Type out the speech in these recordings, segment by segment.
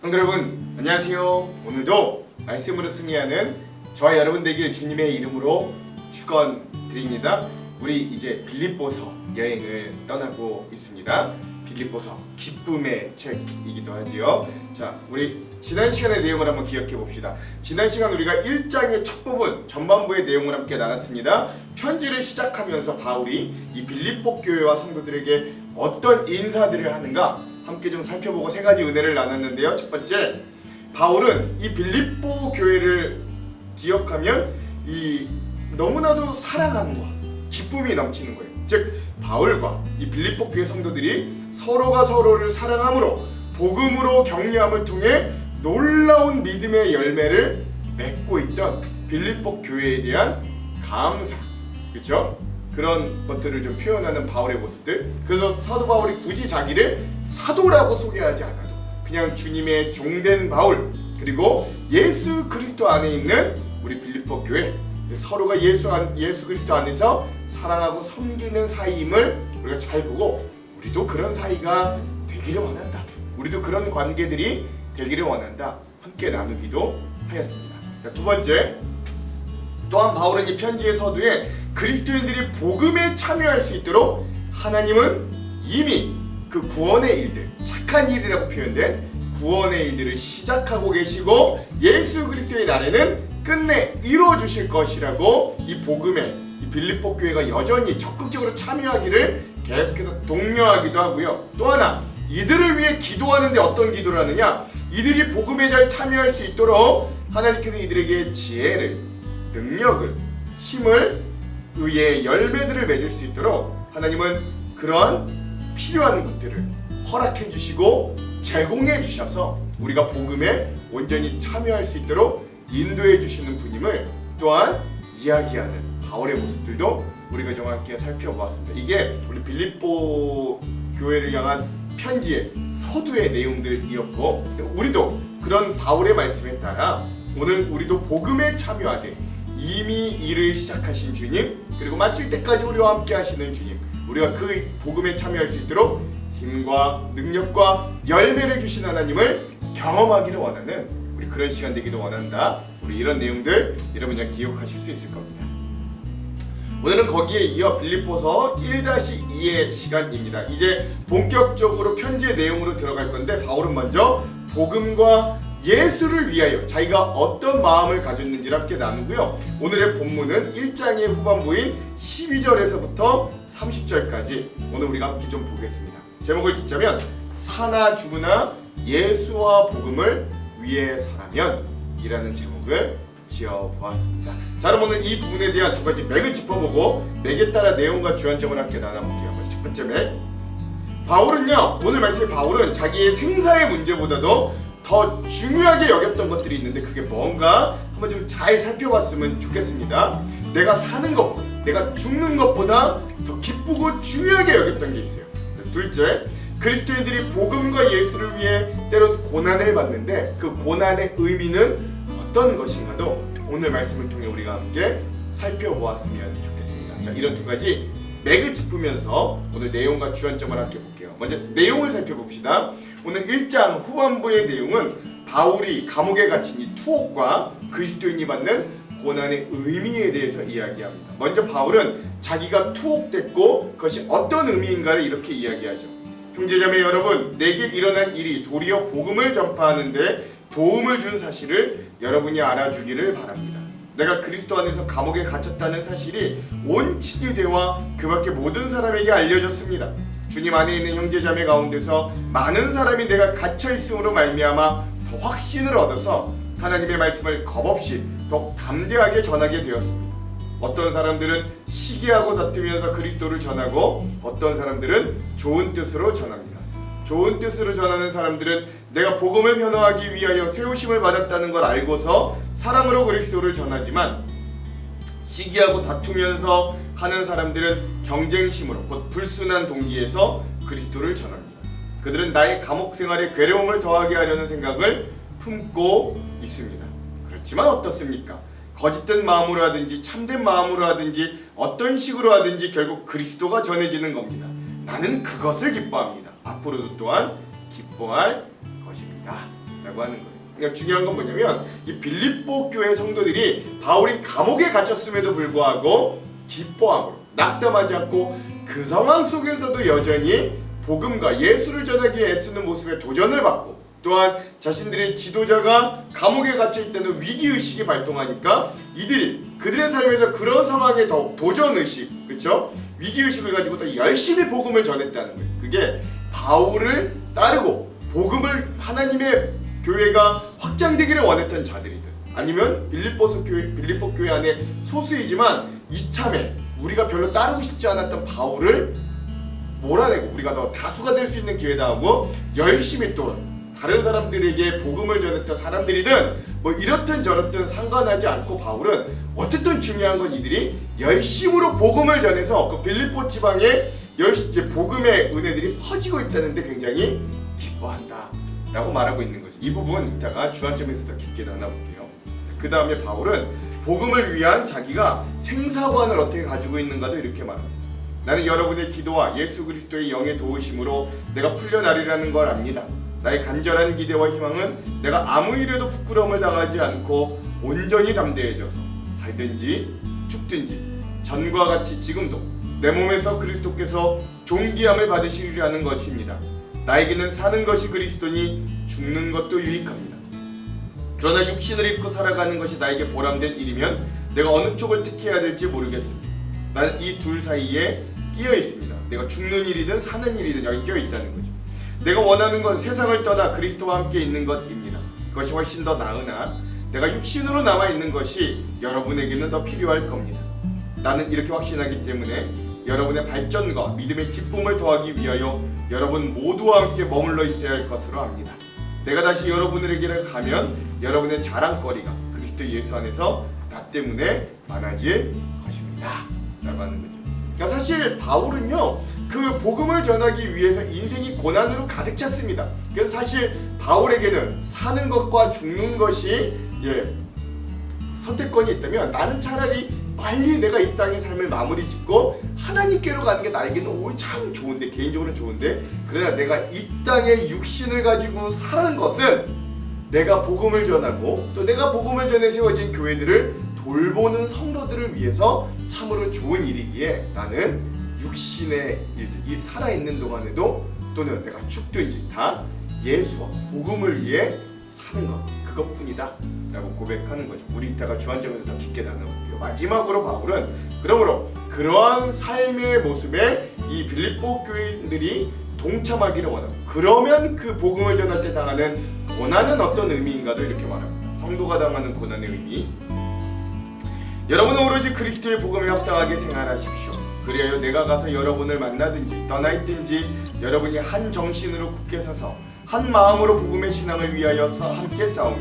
성도 여러분, 안녕하세요. 오늘도 말씀으로 승리하는 저와 여러분 되길 주님의 이름으로 축원드립니다. 우리 이제 빌립보서 여행을 떠나고 있습니다. 빌립보서, 기쁨의 책이기도 하지요. 자, 우리 지난 시간의 내용을 한번 기억해 봅시다. 지난 시간 우리가 1장의 첫 부분, 전반부의 내용을 함께 나눴습니다. 편지를 시작하면서 바울이 이 빌립보 교회와 성도들에게 어떤 인사들을 하는가 함께 좀 살펴보고 세 가지 은혜를 나눴는데요. 첫 번째, 바울은 이 빌립보 교회를 기억하면 이 너무나도 사랑함과 기쁨이 넘치는 거예요. 즉 바울과 이 빌립보 교회 성도들이 서로가 서로를 사랑함으로 복음으로 격려함을 통해 놀라운 믿음의 열매를 맺고 있던 빌립보 교회에 대한 감사, 그렇죠? 그런 것들을 좀 표현하는 바울의 모습들. 그래서 사도 바울이 굳이 자기를 사도라고 소개하지 않아도 그냥 주님의 종된 바울, 그리고 예수 그리스도 안에 있는 우리 빌립보 교회, 서로가 예수 그리스도 안에서 사랑하고 섬기는 사이임을 우리가 잘 보고 우리도 그런 사이가 되기를 원한다, 우리도 그런 관계들이 되기를 원한다, 함께 나누기도 하였습니다. 두 번째, 또한 바울은 이 편지의 서두에 그리스도인들이 복음에 참여할 수 있도록 하나님은 이미 그 구원의 일들, 착한 일이라고 표현된 구원의 일들을 시작하고 계시고 예수 그리스도의 날에는 끝내 이루어 주실 것이라고 이 복음에 이 빌립보 교회가 여전히 적극적으로 참여하기를 계속해서 독려하기도 하고요. 또 하나, 이들을 위해 기도하는데 어떤 기도를 하느냐, 이들이 복음에 잘 참여할 수 있도록 하나님께서 이들에게 지혜를, 능력을, 힘을, 의의 열매들을 맺을 수 있도록 하나님은 그런 필요한 것들을 허락해 주시고 제공해 주셔서 우리가 복음에 온전히 참여할 수 있도록 인도해 주시는 분임을 또한 이야기하는 바울의 모습들도 우리가 좀 함께 살펴보았습니다. 이게 우리 빌립보 교회를 향한 편지의 서두의 내용들이었고, 우리도 그런 바울의 말씀에 따라 오늘 우리도 복음에 참여하되 이미 일을 시작하신 주님, 그리고 마칠 때까지 우리와 함께 하시는 주님, 우리가 그 복음에 참여할 수 있도록 힘과 능력과 열매를 주신 하나님을 경험하기를 원하는 우리 그런 시간 되기도 원한다. 우리 이런 내용들 여러분 잘 기억하실 수 있을 겁니다. 오늘은 거기에 이어 빌립보서 1-2의 시간입니다. 이제 본격적으로 편지의 내용으로 들어갈 건데, 바울은 먼저 복음과 예수를 위하여 자기가 어떤 마음을 가졌는지를 함께 나누고요. 오늘의 본문은 1장의 후반부인 12절에서부터 30절까지 오늘 우리가 함께 좀 보겠습니다. 제목을 짓자면 사나 죽으나 예수와 복음을 위해서라면 이라는 제목을 지어보았습니다. 자, 그럼 오늘 이 부분에 대한 두 가지 맥을 짚어보고 맥에 따라 내용과 주안점을 함께 나눠볼게요. 첫 번째 맥, 바울은요, 오늘 말씀의 바울은 자기의 생사의 문제보다도 더 중요하게 여겼던 것들이 있는데 그게 뭔가 한번 좀 잘 살펴봤으면 좋겠습니다. 내가 사는 것, 내가 죽는 것보다 더 기쁘고 중요하게 여겼던 게 있어요. 둘째, 그리스도인들이 복음과 예수를 위해 때론 고난을 받는데 그 고난의 의미는 어떤 것인가도 오늘 말씀을 통해 우리가 함께 살펴보았으면 좋겠습니다. 자, 이런 두 가지 맥을 짚으면서 오늘 내용과 주안점을 함께 볼게요. 먼저 내용을 살펴봅시다. 오늘 1장 후반부의 내용은 바울이 감옥에 갇힌 이 투옥과 그리스도인이 받는 고난의 의미에 대해서 이야기합니다. 먼저 바울은 자기가 투옥됐고 그것이 어떤 의미인가를 이렇게 이야기하죠. 형제자매 여러분, 내게 일어난 일이 도리어 복음을 전파하는 데 도움을 준 사실을 여러분이 알아주기를 바랍니다. 내가 그리스도 안에서 감옥에 갇혔다는 사실이 온 친유대와 그 밖의 모든 사람에게 알려졌습니다. 주님 안에 있는 형제자매 가운데서 많은 사람이 내가 갇혀있음으로 말미암아 더 확신을 얻어서 하나님의 말씀을 겁없이 더욱 담대하게 전하게 되었습니다. 어떤 사람들은 시기하고 다투면서 그리스도를 전하고 어떤 사람들은 좋은 뜻으로 전합니다. 좋은 뜻으로 전하는 사람들은 내가 복음을 변호하기 위하여 세우심을 받았다는 걸 알고서 사랑으로 그리스도를 전하지만, 시기하고 다투면서 하는 사람들은 경쟁심으로 곧 불순한 동기에서 그리스도를 전합니다. 그들은 나의 감옥 생활에 괴로움을 더하게 하려는 생각을 품고 있습니다. 그렇지만 어떻습니까? 거짓된 마음으로 하든지 참된 마음으로 하든지 어떤 식으로 하든지 결국 그리스도가 전해지는 겁니다. 나는 그것을 기뻐합니다. 앞으로도 또한 기뻐할 것입니다. 라고 하는 거예요. 그러니까 중요한 건 뭐냐면 이 빌립보 교회 성도들이 바울이 감옥에 갇혔음에도 불구하고 기뻐함으로 낙담하지 않고 그 상황 속에서도 여전히 복음과 예수를 전하기 위해 애쓰는 모습에 도전을 받고, 또한 자신들의 지도자가 감옥에 갇혀 있다는 위기의식이 발동하니까 이들이 그들의 삶에서 그런 상황에 더 도전의식, 그렇죠? 위기의식을 가지고 더 열심히 복음을 전했다는 거예요. 그게 바울을 따르고 복음을 하나님의 교회가 확장되기를 원했던 자들이든, 아니면 빌립보 교회 안에 소수이지만 이참에 우리가 별로 따르고 싶지 않았던 바울을 몰아내고 우리가 더 다수가 될 수 있는 기회다 하고 열심히 또 다른 사람들에게 복음을 전했던 사람들이든 뭐 이렇든 저렇든 상관하지 않고 바울은 어쨌든 중요한 건 이들이 열심으로 복음을 전해서 그 빌립보 지방에 복음의 은혜들이 퍼지고 있다는데 굉장히 기뻐한다 라고 말하고 있는 거죠. 이 부분 이따가 주안점에서 더 깊게 나눠볼게요. 그 다음에 바울은 복음을 위한 자기가 생사관을 어떻게 가지고 있는가도 이렇게 말합니다. 나는 여러분의 기도와 예수 그리스도의 영의 도우심으로 내가 풀려나리라는 걸 압니다. 나의 간절한 기대와 희망은 내가 아무 일에도 부끄러움을 당하지 않고 온전히 담대해져서 살든지 죽든지 전과 같이 지금도 내 몸에서 그리스도께서 존귀함을 받으시리라는 것입니다. 나에게는 사는 것이 그리스도니 죽는 것도 유익합니다. 그러나 육신을 입고 살아가는 것이 나에게 보람된 일이면 내가 어느 쪽을 택해야 될지 모르겠습니다. 나는 이 둘 사이에 끼어 있습니다. 내가 죽는 일이든 사는 일이든 여기 끼어 있다는 거죠. 내가 원하는 건 세상을 떠나 그리스도와 함께 있는 것입니다. 그것이 훨씬 더 나으나 내가 육신으로 남아있는 것이 여러분에게는 더 필요할 겁니다. 나는 이렇게 확신하기 때문에 여러분의 발전과 믿음의 기쁨을 더하기 위하여 여러분 모두와 함께 머물러 있어야 할 것으로 압니다. 내가 다시 여러분에게를 가면 여러분의 자랑거리가 그리스도 예수 안에서 나 때문에 많아질 것입니다 라고 하는 거죠. 그러니까 사실 바울은요, 그 복음을 전하기 위해서 인생이 고난으로 가득 찼습니다. 그래서 사실 바울에게는 사는 것과 죽는 것이 선택권이 있다면 나는 차라리 빨리 내가 이 땅의 삶을 마무리 짓고 하나님께로 가는 게 나에게는 참 좋은데, 개인적으로는 좋은데, 그러나 내가 이 땅의 육신을 가지고 사는 것은 내가 복음을 전하고 또 내가 복음을 전해 세워진 교회들을 돌보는 성도들을 위해서 참으로 좋은 일이기에 나는 육신의 일들, 이 살아있는 동안에도 또는 내가 죽든지 다 예수와 복음을 위해 사는 것, 그것뿐이다 라고 고백하는 거죠. 우리 이따가 주안점에서 더 깊게 나눠볼게요. 마지막으로 바울은 그러므로 그러한 삶의 모습에 이 빌립보 교인들이 동참하기를 원합니다. 그러면 그 복음을 전할 때 당하는 고난은 어떤 의미인가도 이렇게 말합니다. 성도가 당하는 고난의 의미, 여러분은 오로지 그리스도의 복음에 합당하게 생활하십시오. 그리하여 내가 가서 여러분을 만나든지 떠나 있든지 여러분이 한 정신으로 굳게 서서 한 마음으로 복음의 신앙을 위하여 함께 싸우며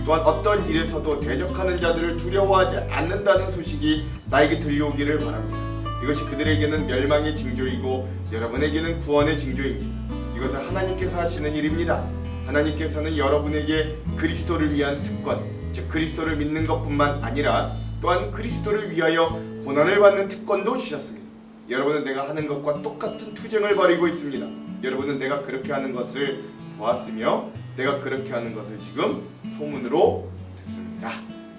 또한 어떤 일에서도 대적하는 자들을 두려워하지 않는다는 소식이 나에게 들려오기를 바랍니다. 이것이 그들에게는 멸망의 징조이고 여러분에게는 구원의 징조입니다. 이것은 하나님께서 하시는 일입니다. 하나님께서는 여러분에게 그리스도를 위한 특권, 즉 그리스도를 믿는 것뿐만 아니라 또한 그리스도를 위하여 고난을 받는 특권도 주셨습니다. 여러분은 내가 하는 것과 똑같은 투쟁을 벌이고 있습니다. 여러분은 내가 그렇게 하는 것을 보았으며 내가 그렇게 하는 것을 지금 소문으로 듣습니다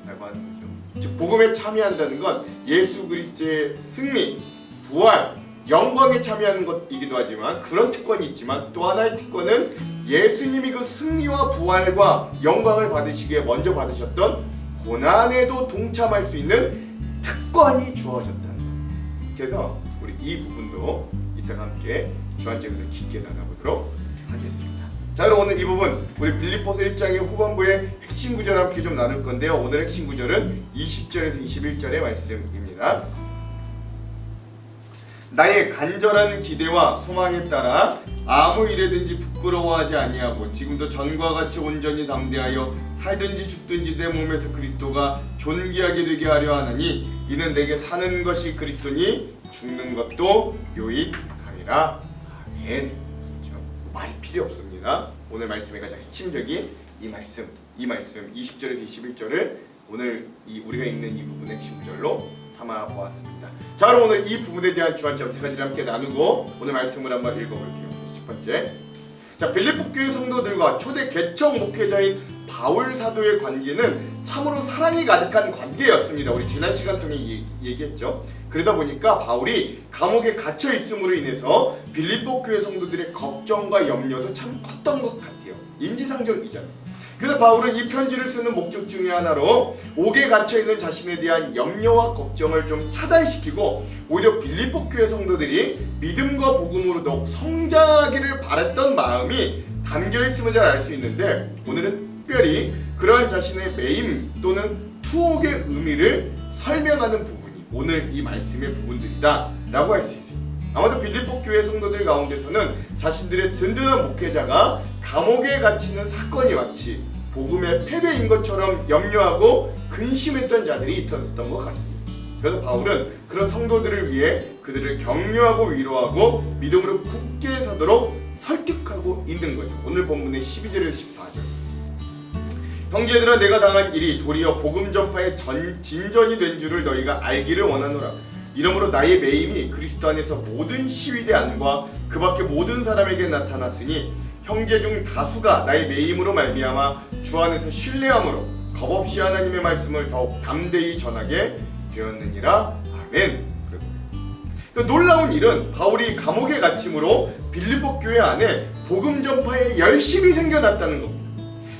라고 하는 거죠. 즉 복음에 참여한다는 건 예수 그리스도의 승리, 부활, 영광에 참여하는 것이기도 하지만 그런 특권이 있지만 또 하나의 특권은 예수님이 그 승리와 부활과 영광을 받으시기 위해 먼저 받으셨던 고난에도 동참할 수 있는 특권이 주어졌다는 거예요. 그래서 우리 이 부분도 이따가 함께 주안점에서 깊게 나눠보도록 하겠습니다. 자, 그럼 오늘 이 부분 우리 빌립보서 1장의 후반부의 핵심 구절 함께 좀 나눌 건데요. 오늘 핵심 구절은 20절에서 21절의 말씀입니다. 나의 간절한 기대와 소망에 따라 아무 일에든지 부끄러워하지 아니하고 지금도 전과 같이 온전히 담대하여 살든지 죽든지 내 몸에서 그리스도가 존귀하게 되게 하려 하나니 이는 내게 사는 것이 그리스도니 죽는 것도 유익함이라. 아멘. 그렇죠? 말이 필요 없습니다. 오늘 말씀의 가장 핵심적인 이 말씀 20절에서 21절을 오늘 우리가 읽는 이 부분의 핵심 구절로 삼아 보았습니다. 자, 그럼 오늘 이 부분에 대한 주안점 세 가지를 함께 나누고 오늘 말씀을 한번 읽어볼게요. 첫 번째, 자, 빌립보 교회 성도들과 초대 개척 목회자인 바울 사도의 관계는 참으로 사랑이 가득한 관계였습니다. 우리 지난 시간 통해 얘기했죠. 그러다 보니까 바울이 감옥에 갇혀 있음으로 인해서 빌립보 교회 성도들의 걱정과 염려도 참 컸던 것 같아요. 인지상정이잖아요. 그래서 바울은 이 편지를 쓰는 목적 중에 하나로 옥에 갇혀있는 자신에 대한 염려와 걱정을 좀 차단시키고 오히려 빌립보 교회 성도들이 믿음과 복음으로 더욱 성장하기를 바랐던 마음이 담겨있음을 잘 알 수 있는데, 오늘은 특별히 그러한 자신의 매임 또는 투옥의 의미를 설명하는 부분이 오늘 이 말씀의 부분들이다 라고 할 수 있어요. 아마도 빌립보 교회 성도들 가운데서는 자신들의 든든한 목회자가 감옥에 갇히는 사건이 마치 복음의 패배인 것처럼 염려하고 근심했던 자들이 있었던 것 같습니다. 그래서 바울은 그런 성도들을 위해 그들을 격려하고 위로하고 믿음으로 굳게 서도록 설득하고 있는 거죠. 오늘 본문의 12절에서 14절. 형제들아, 내가 당한 일이 도리어 복음 전파의 진전이 된 줄을 너희가 알기를 원하노라. 이러므로 나의 매임이 그리스도 안에서 모든 시위대 안과 그 밖에 모든 사람에게 나타났으니 형제 중 다수가 나의 매임으로 말미암아 주 안에서 신뢰함으로 겁없이 하나님의 말씀을 더욱 담대히 전하게 되었느니라. 아멘. 그 놀라운 일은 바울이 감옥에 갇힘으로 빌립보 교회 안에 복음 전파에 열심히 생겨났다는 겁니다.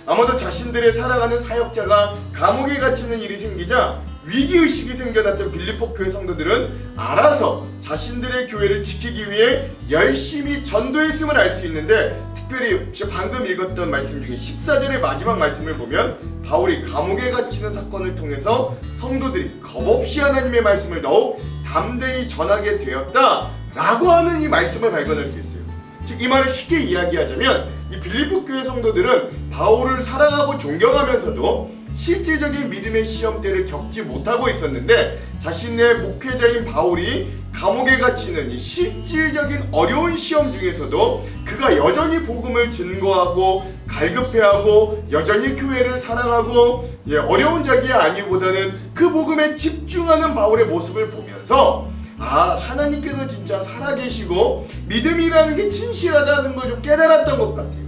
아마도 자신들의 사랑하는 사역자가 감옥에 갇히는 일이 생기자 위기의식이 생겨났던 빌립보 교회 성도들은 알아서 자신들의 교회를 지키기 위해 열심히 전도했음을 알 수 있는데, 특별히 방금 읽었던 말씀 중에 14절의 마지막 말씀을 보면 바울이 감옥에 갇히는 사건을 통해서 성도들이 겁없이 하나님의 말씀을 더욱 담대히 전하게 되었다라고 하는 이 말씀을 발견할 수 있어요. 즉, 이 말을 쉽게 이야기하자면 이 빌립보 교회 성도들은 바울을 사랑하고 존경하면서도 실질적인 믿음의 시험대를 겪지 못하고 있었는데, 자신의 목회자인 바울이 감옥에 갇히는 이 실질적인 어려운 시험 중에서도 그가 여전히 복음을 증거하고 갈급해하고 여전히 교회를 사랑하고 어려운 자기의 아니보다는 그 복음에 집중하는 바울의 모습을 보면서 하나님께서 진짜 살아계시고 믿음이라는 게 진실하다는 걸 좀 깨달았던 것 같아요.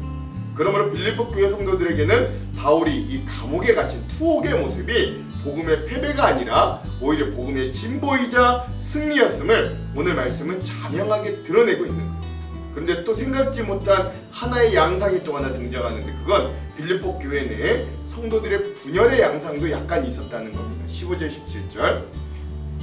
그러므로 빌립보 교회 성도들에게는 바울이 이 감옥에 갇힌 투옥의 모습이 복음의 패배가 아니라 오히려 복음의 진보이자 승리였음을 오늘 말씀은 자명하게 드러내고 있는 거예요. 그런데 또 생각지 못한 하나의 양상이 또 하나 등장하는데, 그건 빌립보 교회 내에 성도들의 분열의 양상도 약간 있었다는 겁니다. 15절 17절.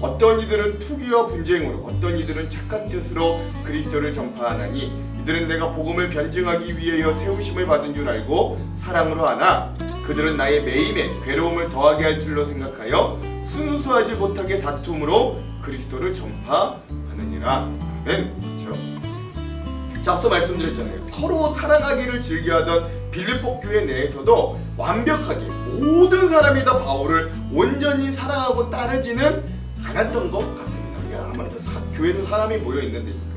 어떤 이들은 투기와 분쟁으로, 어떤 이들은 착한 뜻으로 그리스도를 전파하나니 이들은 내가 복음을 변증하기 위하여 세우심을 받은 줄 알고 사랑으로 하나 그들은 나의 매임에 괴로움을 더하게 할 줄로 생각하여 순수하지 못하게 다툼으로 그리스도를 전파하느니라. 아멘. 그렇죠? 자, 앞서 말씀드렸잖아요. 서로 사랑하기를 즐겨하던 빌립보 교회 내에서도 완벽하게 모든 사람이 다 바울을 온전히 사랑하고 따르지는 않았던 것 같습니다. 아무래도 교회도 사람이 모여 있는데니까요.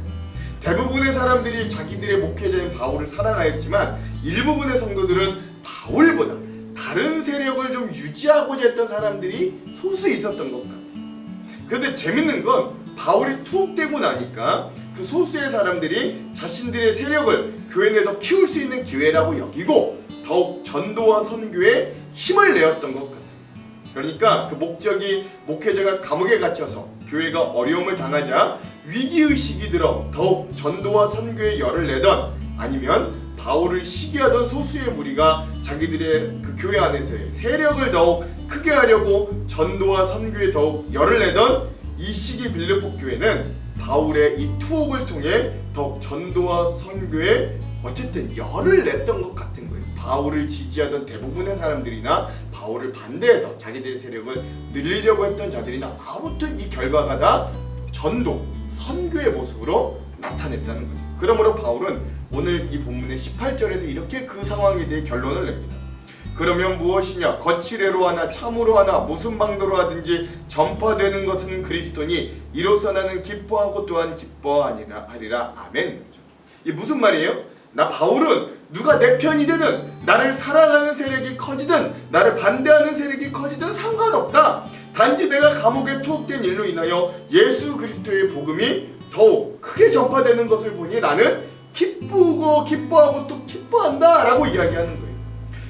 대부분의 사람들이 자기들의 목회자인 바울을 사랑하였지만 일부분의 성도들은 바울보다 다른 세력을 좀 유지하고자 했던 사람들이 소수 있었던 것 같아요. 그런데 재밌는 건 바울이 투옥되고 나니까 그 소수의 사람들이 자신들의 세력을 교회 내에 더 키울 수 있는 기회라고 여기고 더욱 전도와 선교에 힘을 내었던 것 같습니다. 그러니까 그 목적이 목회자가 감옥에 갇혀서 교회가 어려움을 당하자 위기의식이 들어 더욱 전도와 선교에 열을 내던, 아니면 바울을 시기하던 소수의 무리가 자기들의 그 교회 안에서의 세력을 더욱 크게 하려고 전도와 선교에 더욱 열을 내던 이 시기 빌립보 교회는 바울의 이 투옥을 통해 더욱 전도와 선교에 어쨌든 열을 냈던 것 같은 거예요. 바울을 지지하던 대부분의 사람들이나 바울을 반대해서 자기들의 세력을 늘리려고 했던 자들이나 아무튼 이 결과가 다 전도, 선교의 모습으로 나타냈다는 거죠. 그러므로 바울은 오늘 이 본문의 18절에서 이렇게 그 상황에 대해 결론을 냅니다. 그러면 무엇이냐? 거칠애로 하나 참으로 하나 무슨 방도로 하든지 전파되는 것은 그리스도니 이로써 나는 기뻐하고 또한 기뻐하리라. 아멘. 이 무슨 말이에요? 나 바울은 누가 내 편이 되든 나를 사랑하는 세력이 커지든 나를 반대하는 세력이 커지든 상관없다. 단지 내가 감옥에 투옥된 일로 인하여 예수 그리스도의 복음이 더욱 크게 전파되는 것을 보니 나는 기쁘고 기뻐하고 또 기뻐한다라고 이야기하는 거예요.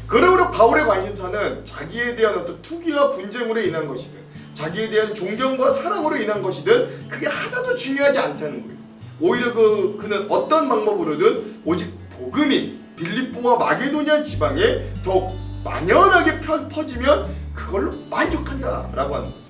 그러므로 바울의 관심사는 자기에 대한 어떤 투기와 분쟁으로 인한 것이든 자기에 대한 존경과 사랑으로 인한 것이든 그게 하나도 중요하지 않다는 거예요. 오히려 그는 어떤 방법으로든 오직 복음이 빌립보와 마게도냐 지방에 더욱 만연하게 퍼지면 그걸로 만족한다라고 하는 거죠.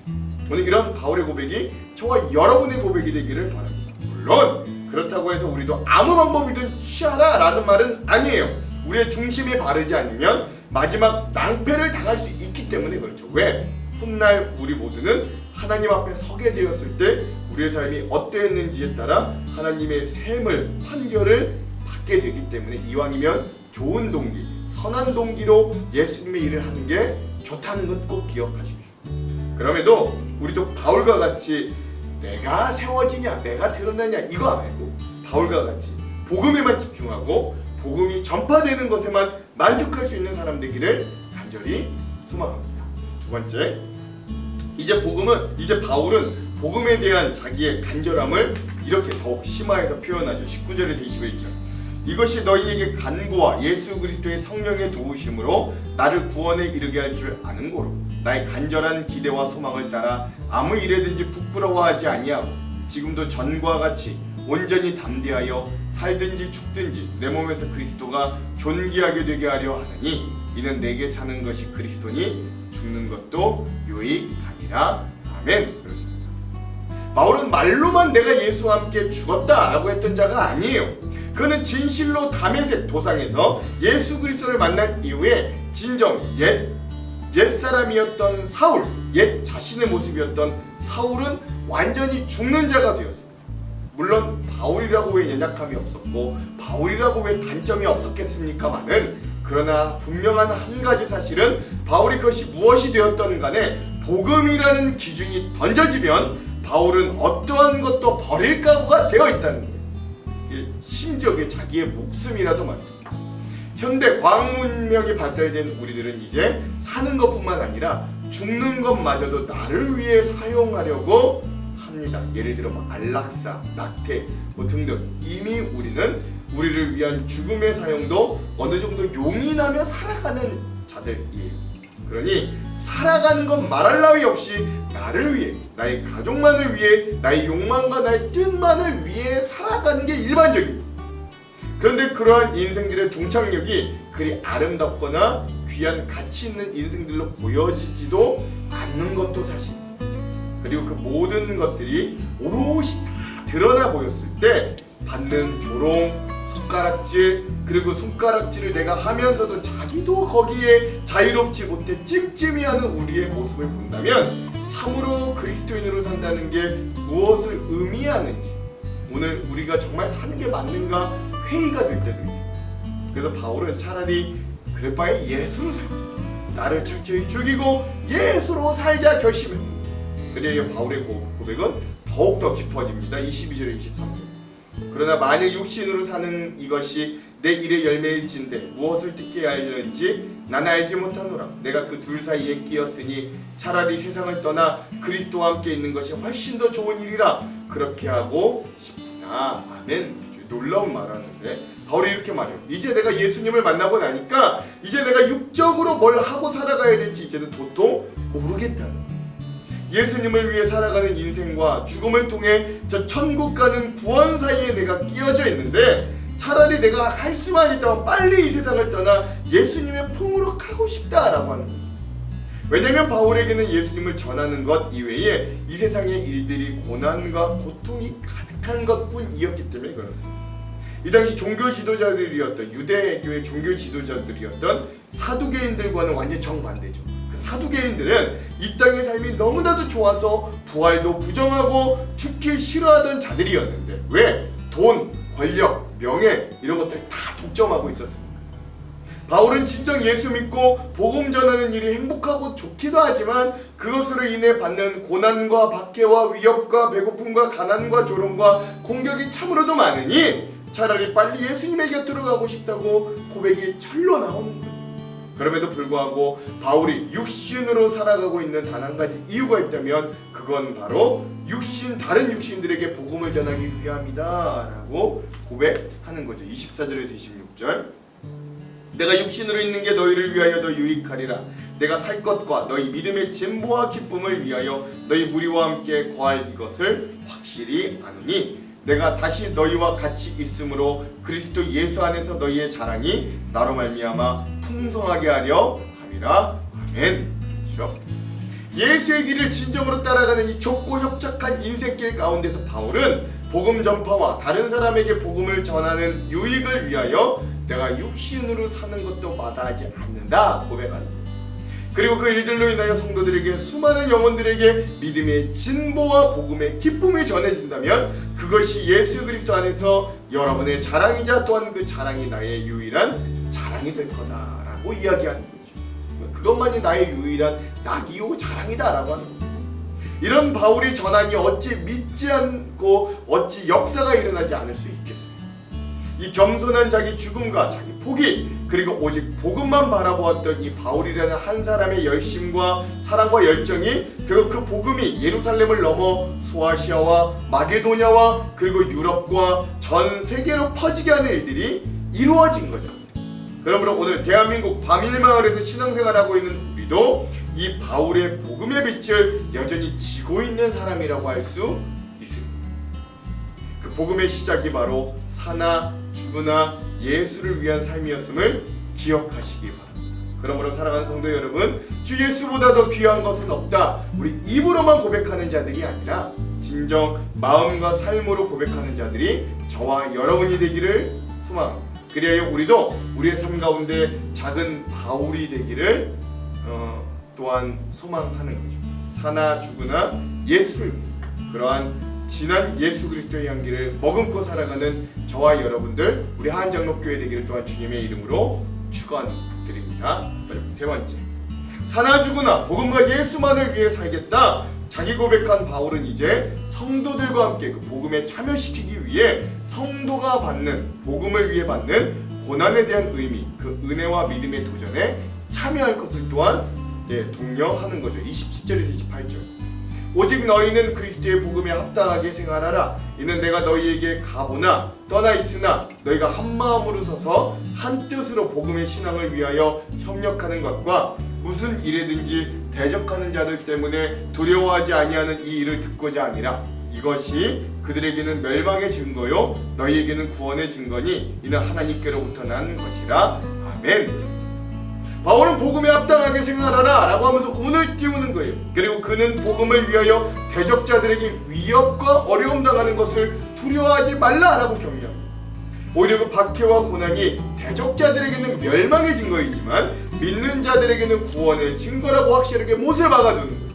오늘 이런 바울의 고백이 저와 여러분의 고백이 되기를 바랍니다. 물론 그렇다고 해서 우리도 아무 방법이든 취하라 라는 말은 아니에요. 우리의 중심이 바르지 않으면 마지막 낭패를 당할 수 있기 때문에 그렇죠. 왜? 훗날 우리 모두는 하나님 앞에 서게 되었을 때 우리의 삶이 어땠는지에 따라 하나님의 셈을 판결을 받게 되기 때문에 이왕이면 좋은 동기, 선한 동기로 예수님의 일을 하는 게 좋다는 것 꼭 기억하십시오. 그럼에도 우리도 바울과 같이 내가 세워지냐 내가 드러나냐 이거 말고 바울과 같이 복음에만 집중하고 복음이 전파되는 것에만 만족할 수 있는 사람 되기를 간절히 소망합니다. 두 번째, 이제 바울은 복음에 대한 자기의 간절함을 이렇게 더욱 심화해서 표현하죠. 19절에서 21절. 이것이 너희에게 간구와 예수 그리스도의 성령의 도우심으로 나를 구원에 이르게 할 줄 아는 고로 나의 간절한 기대와 소망을 따라 아무 일에든지 부끄러워하지 아니하고 지금도 전과 같이 온전히 담대하여 살든지 죽든지 내 몸에서 그리스도가 존귀하게 되게 하려 하느니 이는 내게 사는 것이 그리스도니 죽는 것도 유익함이라. 아멘. 그렇습니다. 바울은 말로만 내가 예수와 함께 죽었다라고 했던 자가 아니에요. 그는 진실로 다메섹 도상에서 예수 그리스도를 만난 이후에 진정 옛사람이었던 사울, 옛 자신의 모습이었던 사울은 완전히 죽는 자가 되었습니다. 물론 바울이라고 왜 연약함이 없었고 바울이라고 왜 단점이 없었겠습니까마는 그러나 분명한 한 가지 사실은 바울이 그것이 무엇이 되었던 간에 복음이라는 기준이 던져지면 바울은 어떠한 것도 버릴 각오가 되어 있다는 거예요. 심지어 자기의 목숨이라도 말입니다. 현대 과학 문명이 발달된 우리들은 이제 사는 것뿐만 아니라 죽는 것마저도 나를 위해 사용하려고 합니다. 예를 들어 안락사, 낙태 등등. 이미 우리는 우리를 위한 죽음의 사용도 어느 정도 용인하며 살아가는 자들이에요. 그러니 살아가는 건 말할 나위 없이 나를 위해, 나의 가족만을 위해, 나의 욕망과 나의 뜻만을 위해 살아가는 게 일반적입니다. 그런데 그러한 인생들의 종착역이 그리 아름답거나 귀한 가치 있는 인생들로 보여지지도 않는 것도 사실입니다. 그리고 그 모든 것들이 오롯이 다 드러나 보였을 때 받는 조롱, 손가락질, 그리고 손가락질을 내가 하면서도 자기도 거기에 자유롭지 못해 찜찜해하는 우리의 모습을 본다면 참으로 그리스도인으로 산다는 게 무엇을 의미하는지 오늘 우리가 정말 사는 게 맞는가 회의가 될 때도 있어요. 그래서 바울은 차라리 그럴 바에 예수로 살자, 나를 철저히 죽이고 예수로 살자 결심했다. 그래야 바울의 고백은 더욱더 깊어집니다. 22절에 23절. 그러나 만일 육신으로 사는 이것이 내 일의 열매일진데 무엇을 듣게 하려는지 나는 알지 못하노라. 내가 그 둘 사이에 끼었으니 차라리 세상을 떠나 그리스도와 함께 있는 것이 훨씬 더 좋은 일이라 그렇게 하고 싶으나. 아멘. 놀라운 말하는데 바울이 이렇게 말해요. 이제 내가 예수님을 만나고 나니까 이제 내가 육적으로 뭘 하고 살아가야 될지 이제는 도통 모르겠다는 거예요. 예수님을 위해 살아가는 인생과 죽음을 통해 저 천국 가는 구원 사이에 내가 끼어져 있는데 차라리 내가 할 수만 있다면 빨리 이 세상을 떠나 예수님의 품으로 가고 싶다라고 하는 거예요. 왜냐하면 바울에게는 예수님을 전하는 것 이외에 이 세상의 일들이 고난과 고통이 가득한 것뿐이었기 때문에 그렇습니다. 이 당시 종교 지도자들이었던 유대교의 종교 지도자들이었던 사두개인들과는 완전 정반대죠. 그 사두개인들은 이 땅의 삶이 너무나도 좋아서 부활도 부정하고 죽기 싫어하던 자들이었는데 왜? 돈, 권력, 명예 이런 것들을 다 독점하고 있었습니다. 바울은 진정 예수 믿고 복음 전하는 일이 행복하고 좋기도 하지만 그것으로 인해 받는 고난과 박해와 위협과 배고픔과 가난과 조롱과 공격이 참으로도 많으니 차라리 빨리 예수님의 곁으로 가고 싶다고 고백이 절로 나오는 거예요. 그럼에도 불구하고 바울이 육신으로 살아가고 있는 단 한 가지 이유가 있다면 그건 바로 다른 육신들에게 복음을 전하기 위함이다 라고 고백하는 거죠. 24절에서 26절, 내가 육신으로 있는 게 너희를 위하여 더 유익하리라. 내가 살 것과 너희 믿음의 진보와 기쁨을 위하여 너희 무리와 함께 거할 이것을 확실히 아노니 내가 다시 너희와 같이 있으므로 그리스도 예수 안에서 너희의 자랑이 나로 말미암아 풍성하게 하려 함이라. 아멘. 그렇죠? 예수의 길을 진정으로 따라가는 이 좁고 협착한 인생길 가운데서 바울은 복음 전파와 다른 사람에게 복음을 전하는 유익을 위하여 내가 육신으로 사는 것도 마다하지 않는다 고백하는 거예요. 그리고 그 일들로 인하여 성도들에게, 수많은 영혼들에게 믿음의 진보와 복음의 기쁨이 전해진다면 그것이 예수 그리스도 안에서 여러분의 자랑이자 또한 그 자랑이 나의 유일한 자랑이 될 거다라고 이야기하는 거죠. 그것만이 나의 유일한 낙이요 자랑이다라고 하는 거예요. 이런 바울이 전하니 어찌 믿지 않고 어찌 역사가 일어나지 않을 수 있겠어요. 이 겸손한 자기 죽음과 자기 포기, 그리고 오직 복음만 바라보았던 이 바울이라는 한 사람의 열심과 사랑과 열정이 결국 그 복음이 예루살렘을 넘어 소아시아와 마게도냐와 그리고 유럽과 전 세계로 퍼지게 하는 일들이 이루어진 거죠. 그러므로 오늘 대한민국 밤일마을에서 신앙생활하고 있는 우리도 이 바울의 복음의 빛을 여전히 지고 있는 사람이라고 할 수 있습니다. 그 복음의 시작이 바로 사나 죽으나 예수를 위한 삶이었음을 기억하시기 바랍니다. 그러므로 사랑하는 성도 여러분, 주 예수보다 더 귀한 것은 없다. 우리 입으로만 고백하는 자들이 아니라 진정 마음과 삶으로 고백하는 자들이 저와 여러분이 되기를 소망합니다. 그리하여 우리도 우리의 삶 가운데 작은 바울이 되기를 또한 소망하는 거죠. 사나 죽으나 예수를 위해 그러한 진한 예수 그리스도의 향기를 머금고 살아가는 저와 여러분들, 우리 한장로교회 되기를 또한 주님의 이름으로 축원드립니다. 세 번째, 사나 죽으나 복음과 예수만을 위해 살겠다. 자기 고백한 바울은 이제 성도들과 함께 그 복음에 참여시키기 위해 성도가 받는, 복음을 위해 받는 고난에 대한 의미, 그 은혜와 믿음의 도전에 참여할 것을 또한 독려하는 거죠. 27절에서 28절, 오직 너희는 그리스도의 복음에 합당하게 생활하라. 이는 내가 너희에게 가보나 떠나 있으나 너희가 한 마음으로 서서 한 뜻으로 복음의 신앙을 위하여 협력하는 것과 무슨 일에든지 대적하는 자들 때문에 두려워하지 아니하는 이 일을 듣고자 함이라. 이것이 그들에게는 멸망의 증거요 너희에게는 구원의 증거니 이는 하나님께로부터 난 것이라. 아멘. 바울은 복음에 합당하게 생활하라 라고 하면서 운을 띄우는 거예요. 그리고 그는 복음을 위하여 대적자들에게 위협과 어려움 당하는 것을 두려워하지 말라 라고 격려합니다. 오히려 그 박해와 고난이 대적자들에게는 멸망의 증거이지만 믿는 자들에게는 구원의 증거라고 확실하게 못을 박아두는 거예요.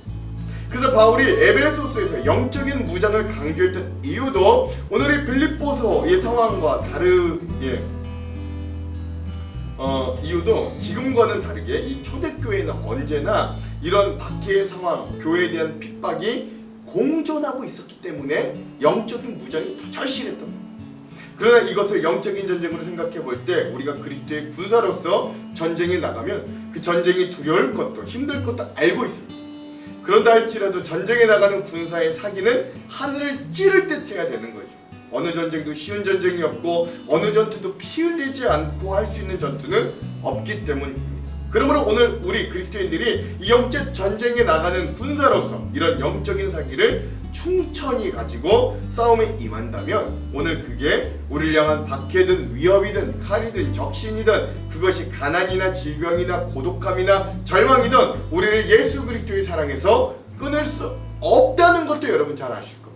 그래서 바울이 에베소서에서 영적인 무장을 강조했던 이유도 오늘 이 빌립보서의 상황과 다르게 이유도 지금과는 다르게 이 초대교회는 언제나 이런 박해의 상황, 교회에 대한 핍박이 공존하고 있었기 때문에 영적인 무장이 더 절실했던 거예요. 그러나 이것을 영적인 전쟁으로 생각해 볼 때 우리가 그리스도의 군사로서 전쟁에 나가면 그 전쟁이 두려울 것도 힘들 것도 알고 있습니다. 그런다 할지라도 전쟁에 나가는 군사의 사기는 하늘을 찌를 듯 해야 되는 거죠. 어느 전쟁도 쉬운 전쟁이 없고 어느 전투도 피 흘리지 않고 할 수 있는 전투는 없기 때문입니다. 그러므로 오늘 우리 그리스도인들이 이 영적 전쟁에 나가는 군사로서 이런 영적인 사기를 충천히 가지고 싸움에 임한다면 오늘 그게 우리를 향한 박해든 위협이든 칼이든 적신이든 그것이 가난이나 질병이나 고독함이나 절망이든 우리를 예수 그리스도의 사랑에서 끊을 수 없다는 것도 여러분 잘 아실 겁니다.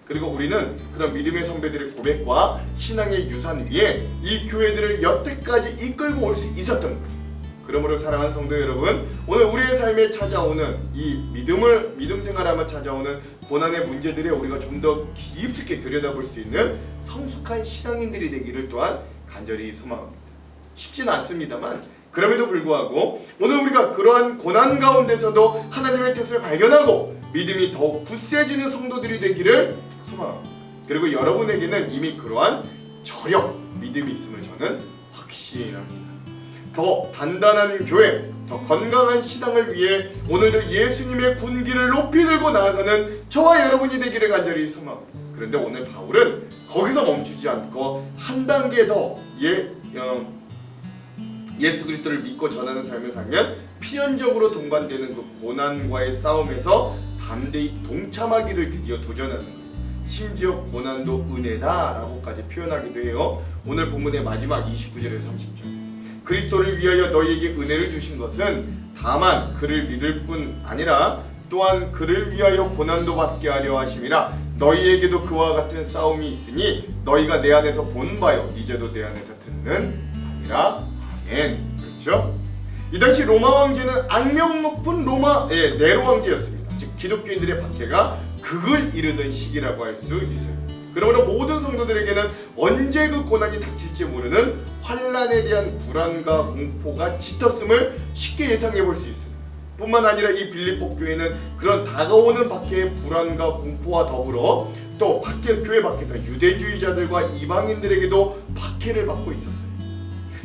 그리고 우리는 그런 믿음의 선배들의 고백과 신앙의 유산 위에 이 교회들을 여태까지 이끌고 올 수 있었던 거예요. 그러므로 사랑하는 성도 여러분, 오늘 우리의 삶에 찾아오는 이 믿음 생활하며 찾아오는 고난의 문제들에 우리가 좀 더 깊숙이 들여다볼 수 있는 성숙한 신앙인들이 되기를 또한 간절히 소망합니다. 쉽진 않습니다만 그럼에도 불구하고 오늘 우리가 그러한 고난 가운데서도 하나님의 뜻을 발견하고 믿음이 더욱 굳세지는 성도들이 되기를 소망합니다. 그리고 여러분에게는 이미 그러한 저력, 믿음이 있음을 저는 확신합니다. 더 단단한 교회, 더 건강한 신앙을 위해 오늘도 예수님의 군기를 높이 들고 나아가는 저와 여러분이 되기를 간절히 소망합니다. 그런데 오늘 바울은 거기서 멈추지 않고 한 단계 더 예수 그리스도를 믿고 전하는 삶을 살면 필연적으로 동반되는 그 고난과의 싸움에서 담대히 동참하기를 드디어 도전하는 거예요. 심지어 고난도 은혜다라고까지 표현하기도 해요. 오늘 본문의 마지막 29절에서 30절. 그리스도를 위하여 너희에게 은혜를 주신 것은 다만 그를 믿을 뿐 아니라 또한 그를 위하여 고난도 받게 하려 하심이라. 너희에게도 그와 같은 싸움이 있으니 너희가 내 안에서 본 바요 이제도 내 안에서 듣는 아니라. 아멘. 그렇죠? 이 당시 로마 황제는 악명 높은 네로 황제였습니다. 즉 기독교인들의 박해가 극을 이르던 시기라고 할 수 있어요. 그러므로 모든 성도들에게는 언제 그 고난이 닥칠지 모르는 환난에 대한 불안과 공포가 짙었음을 쉽게 예상해 볼 수 있습니다. 뿐만 아니라 이 빌립보 교회는 그런 다가오는 박해의 불안과 공포와 더불어 또 교회 밖에서 유대주의자들과 이방인들에게도 박해를 받고 있었어요.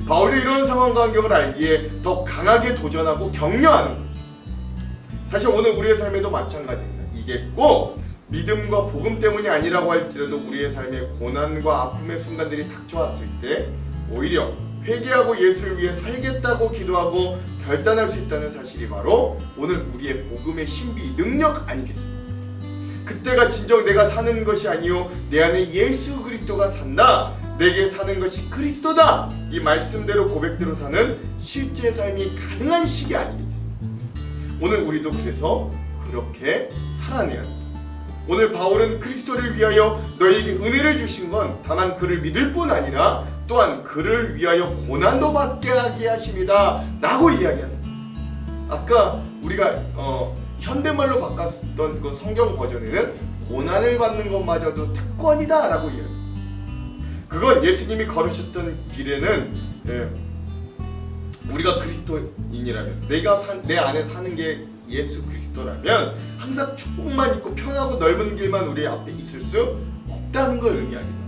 바울이 이런 상황과 환경을 알기에 더 강하게 도전하고 격려하는 거죠. 사실 오늘 우리의 삶에도 마찬가지입니다. 이게 꼭 믿음과 복음 때문이 아니라고 할지라도 우리의 삶에 고난과 아픔의 순간들이 닥쳐왔을 때 오히려 회개하고 예수를 위해 살겠다고 기도하고 결단할 수 있다는 사실이 바로 오늘 우리의 복음의 신비 능력 아니겠습니까? 그때가 진정 내가 사는 것이 아니요 내 안에 예수 그리스도가 산다. 내게 사는 것이 그리스도다. 이 말씀대로 고백대로 사는 실제 삶이 가능한 시기 아니겠습니까? 오늘 우리도 그래서 그렇게 살아내야 합니다. 오늘 바울은 그리스도를 위하여 너희에게 은혜를 주신 건 다만 그를 믿을 뿐 아니라 또한 그를 위하여 고난도 받게 하게 하십니다 라고 이야기합니다. 아까 우리가 현대말로 바꿨던 그 성경 버전에는 고난을 받는 것마저도 특권이다 라고 이야기합니다. 그건 예수님이 걸으셨던 길에는 우리가 그리스도인이라면 내 안에 사는 게 예수 그리스도라면 항상 축복만 있고 편하고 넓은 길만 우리 앞에 있을 수 없다는 걸 의미합니다.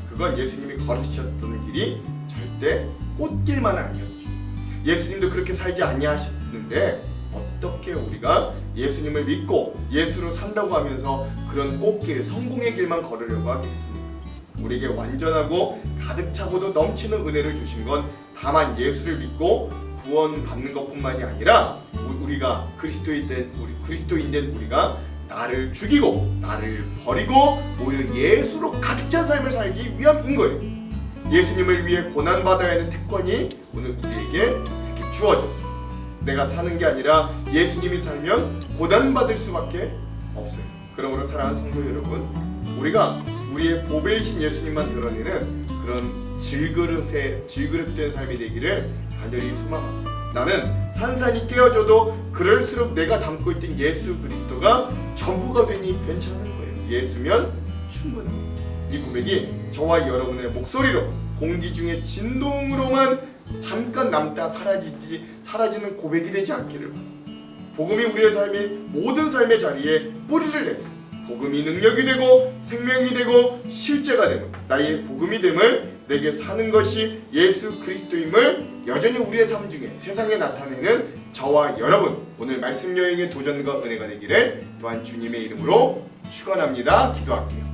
그건 예수님이 걸으셨던 길이 절대 꽃길만 아니었죠. 예수님도 그렇게 살지 아니하셨는데 어떻게 우리가 예수님을 믿고 예수로 산다고 하면서 그런 꽃길, 성공의 길만 걸으려고 하겠습니까? 우리에게 완전하고 가득 차고도 넘치는 은혜를 주신 건 다만 예수를 믿고 구원받는 것뿐만이 아니라 우리가 그리스도인 된 우리가 나를 죽이고 나를 버리고 오히려 예수로 가득 찬 삶을 살기 위함인 거예요. 예수님을 위해 고난받아야 하는 특권이 오늘 우리에게 이렇게 주어졌어요. 내가 사는 게 아니라 예수님이 살면 고난받을 수밖에 없어요. 그러므로 사랑하는 성도 여러분, 우리가 우리의 보배이신 예수님만 드러내는 그런 질그릇된 삶이 되기를 간절히 소망합니다. 나는 산산이 깨어져도 그럴수록 내가 담고 있던 예수 그리스도가 전부가 되니 괜찮은 거예요. 예수면 충분합니다. 이 고백이 저와 여러분의 목소리로 공기 중에 진동으로만 잠깐 남다 사라지는 고백이 되지 않기를 바랍니다. 복음이 우리의 삶이 모든 삶의 자리에 뿌리를 내고 복음이 능력이 되고 생명이 되고 실제가 되고 나의 복음이 됨을 내게 사는 것이 예수 그리스도임을 여전히 우리의 삶 중에 세상에 나타내는 저와 여러분 오늘 말씀 여행의 도전과 은혜가 되기를 또한 주님의 이름으로 축원합니다. 기도할게요.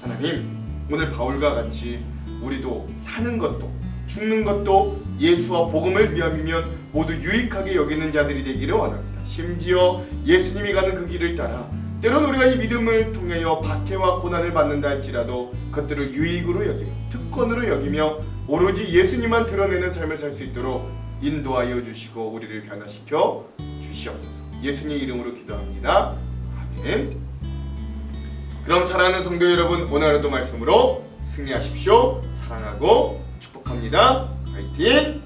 하나님, 오늘 바울과 같이 우리도 사는 것도 죽는 것도 예수와 복음을 위함이면 모두 유익하게 여기는 자들이 되기를 원합니다. 심지어 예수님이 가는 그 길을 따라 때론 우리가 이 믿음을 통하여 박해와 고난을 받는다 할지라도 그것들을 유익으로 여기며 특권으로 여기며 오로지 예수님만 드러내는 삶을 살 수 있도록 인도하여 주시고 우리를 변화시켜 주시옵소서. 예수님 이름으로 기도합니다. 아멘. 그럼 사랑하는 성도 여러분, 오늘 하루도 말씀으로 승리하십시오. 사랑하고 축복합니다. 화이팅!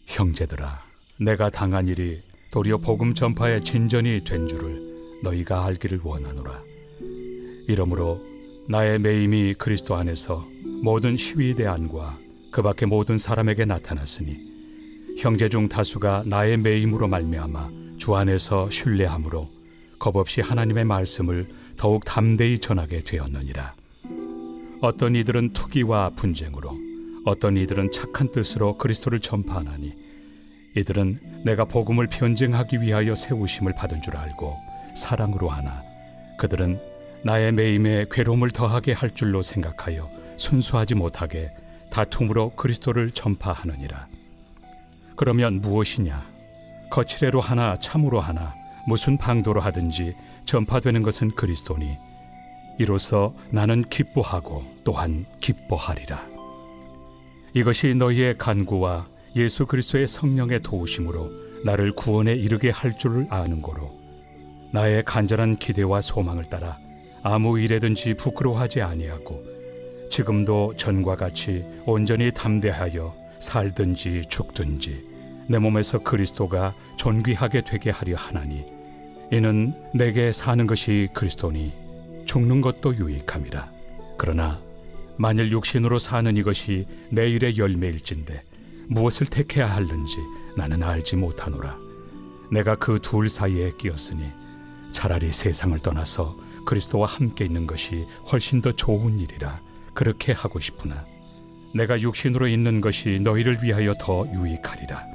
형제들아, 내가 당한 일이 도리어 복음 전파의 진전이 된 줄을 너희가 알기를 원하노라. 이러므로 나의 매임이 그리스도 안에서 모든 희위대 안과 그 밖의 모든 사람에게 나타났으니 형제 중 다수가 나의 매임으로 말미암아 주 안에서 신뢰함으로 겁없이 하나님의 말씀을 더욱 담대히 전하게 되었느니라. 어떤 이들은 투기와 분쟁으로, 어떤 이들은 착한 뜻으로 그리스도를 전파하나니 이들은 내가 복음을 변증하기 위하여 세우심을 받은 줄 알고 사랑으로 하나 그들은 나의 매임에 괴로움을 더하게 할 줄로 생각하여 순수하지 못하게 다툼으로 그리스도를 전파하느니라. 그러면 무엇이냐? 거칠애로 하나 참으로 하나 무슨 방도로 하든지 전파되는 것은 그리스도니 이로써 나는 기뻐하고 또한 기뻐하리라. 이것이 너희의 간구와 예수 그리스도의 성령의 도우심으로 나를 구원에 이르게 할 줄을 아는 고로 나의 간절한 기대와 소망을 따라 아무 일에든지 부끄러워하지 아니하고 지금도 전과 같이 온전히 담대하여 살든지 죽든지 내 몸에서 그리스도가 존귀하게 되게 하려 하나니 이는 내게 사는 것이 그리스도니 죽는 것도 유익함이라. 그러나 만일 육신으로 사는 이것이 내 일의 열매일진데 무엇을 택해야 하는지 나는 알지 못하노라. 내가 그 둘 사이에 끼었으니 차라리 세상을 떠나서 그리스도와 함께 있는 것이 훨씬 더 좋은 일이라 그렇게 하고 싶으나 내가 육신으로 있는 것이 너희를 위하여 더 유익하리라.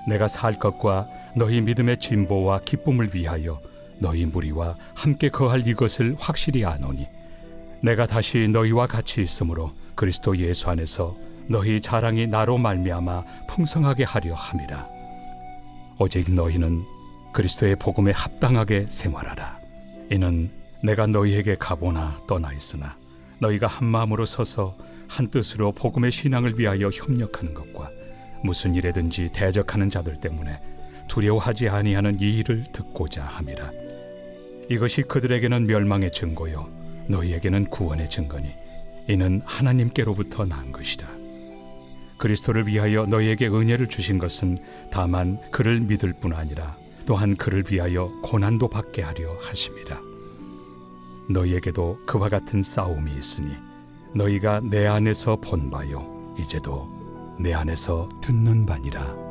내가 살 것과 너희 믿음의 진보와 기쁨을 위하여 너희 무리와 함께 거할 이것을 확실히 아노니 내가 다시 너희와 같이 있으므로 그리스도 예수 안에서 너희 자랑이 나로 말미암아 풍성하게 하려 함이라. 오직 너희는 그리스도의 복음에 합당하게 생활하라. 이는 내가 너희에게 가보나 떠나 있으나 너희가 한 마음으로 서서 한 뜻으로 복음의 신앙을 위하여 협력하는 것과 무슨 일에든지 대적하는 자들 때문에 두려워하지 아니하는 이 일을 듣고자 함이라. 이것이 그들에게는 멸망의 증거요 너희에게는 구원의 증거니 이는 하나님께로부터 난 것이라. 그리스도를 위하여 너희에게 은혜를 주신 것은 다만 그를 믿을 뿐 아니라 또한 그를 위하여 고난도 받게 하려 하심이라. 너희에게도 그와 같은 싸움이 있으니 너희가 내 안에서 본 바요 이제도 내 안에서 듣는 바니라.